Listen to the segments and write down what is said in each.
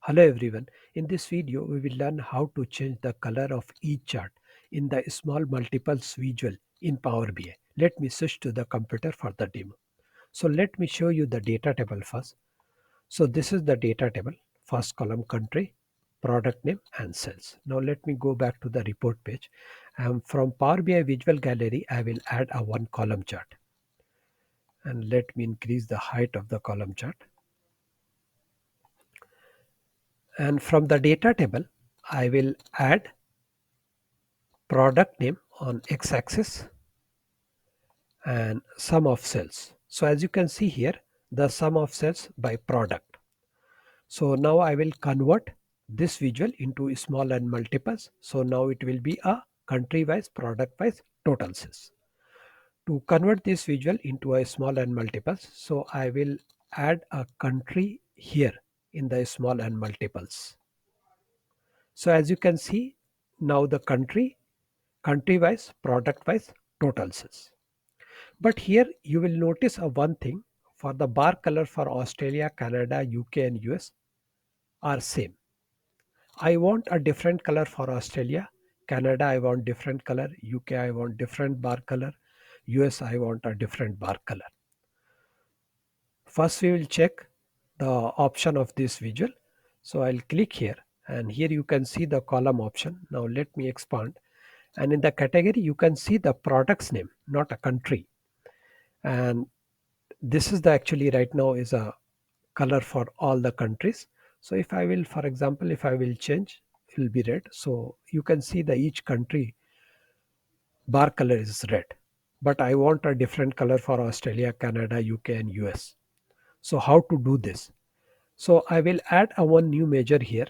Hello everyone. In this video, we will learn how to change the color of each chart in the small multiples visual in Power BI. Let me switch to the computer for the demo. So let me show you the data table first. So this is the data table. First column country, product name and sales. Now let me go back to the report page. From Power BI Visual Gallery, I will add a one column chart. And let me increase the height of the column chart. And from the data table, I will add product name on x-axis and sum of cells. So as you can see here, the sum of cells by product. So now I will convert this visual into small and multiples. So now it will be a country wise, product wise total sales. To convert this visual into a small and multiples, so I will add a country here in the small and multiples. So as you can see, now the country wise, product wise total sales. But here you will notice a one thing, for the bar color for Australia, Canada, UK and US are same. I want a different color for Australia, Canada I want different color, UK I want different bar color, US I want a different bar color. First we will check the option of this visual. So I'll click here and here you can see the column option. Now let me expand, and in the category you can see the product's name, not a country. And this is the actually right now is a color for all the countries. So if I will, for example, if I will change, it will be red. So you can see the each country bar color is red. But I want a different color for Australia, Canada, UK and US. So how to do this? So I will add a one new measure here,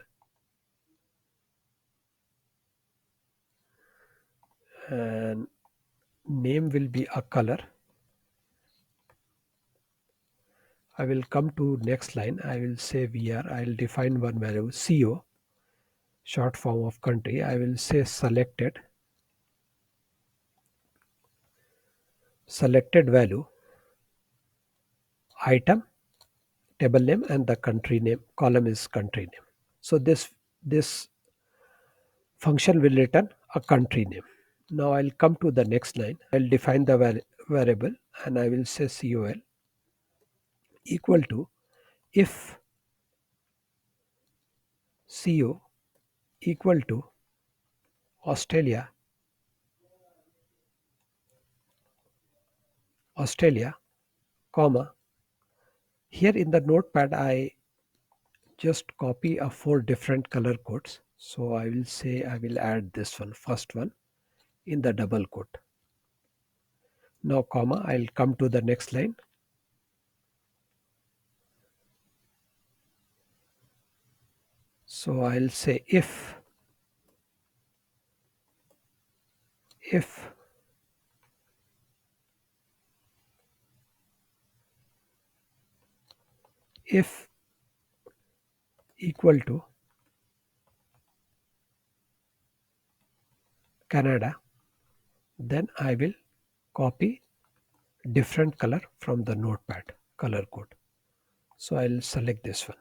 and name will be a color. I will come to next line. I will say VR. I will define one value CO, short form of country. I will say selected value, item, table name and the country name, column is country name. So this function will return a country name. Now I'll come to the next line. I'll define the variable and I will say col equal to if co equal to Australia, comma. Here in the notepad I just copy a four different color codes. So I will say I will add this one, first one in the double quote. Now comma, I'll come to the next line. So I'll say if if equal to Canada, then I will copy different color from the notepad color code. So I'll select this one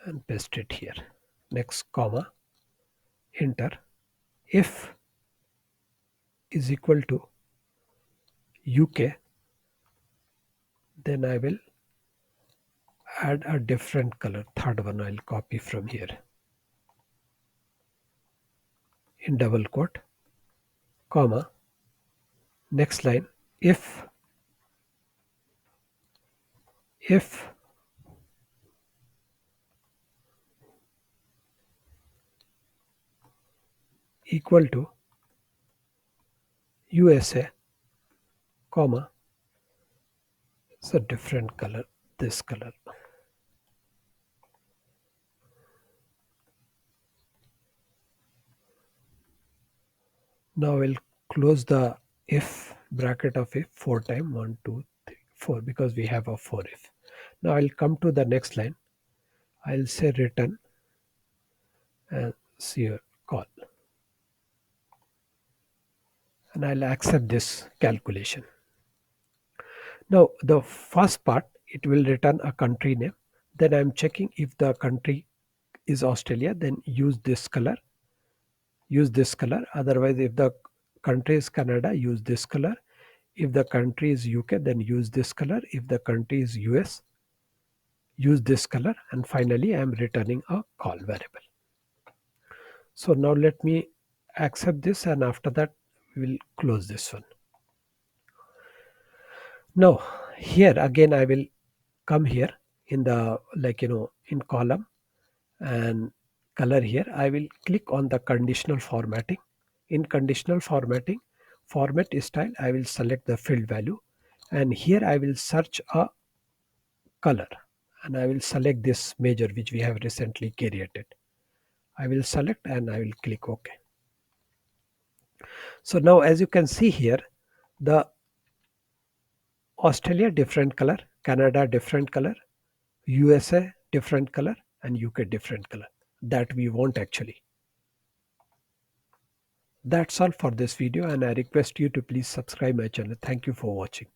and paste it here. Next comma, enter. If is equal to UK, then I will add a different color. Third one I'll copy from here in double quote, comma. Next line, if equal to USA, comma, it's a different color, this color. Now we'll close the if bracket of if four times, 1, 2, 3, 4, because we have a for if. Now I'll come to the next line. I'll say return and see your call. And I'll accept this calculation. Now the first part, it will return a country name. Then I'm checking if the country is Australia, then use this color. Otherwise, if the country is Canada, use this color. If the country is UK, then use this color. If the country is US, use this color. And finally, I am returning a call variable. So now let me accept this, and after that we will close this one. Now here again I will come here in the in column and color. Here I will click on the conditional formatting. In conditional formatting, format style, I will select the field value, and here I will search a color, and I will select this major which we have recently created. I will select and I will click OK. So now as you can see here, the Australia different color, Canada different color, USA different color, and UK different color that we want actually. That's all for this video, and I request you to please subscribe my channel. Thank you for watching.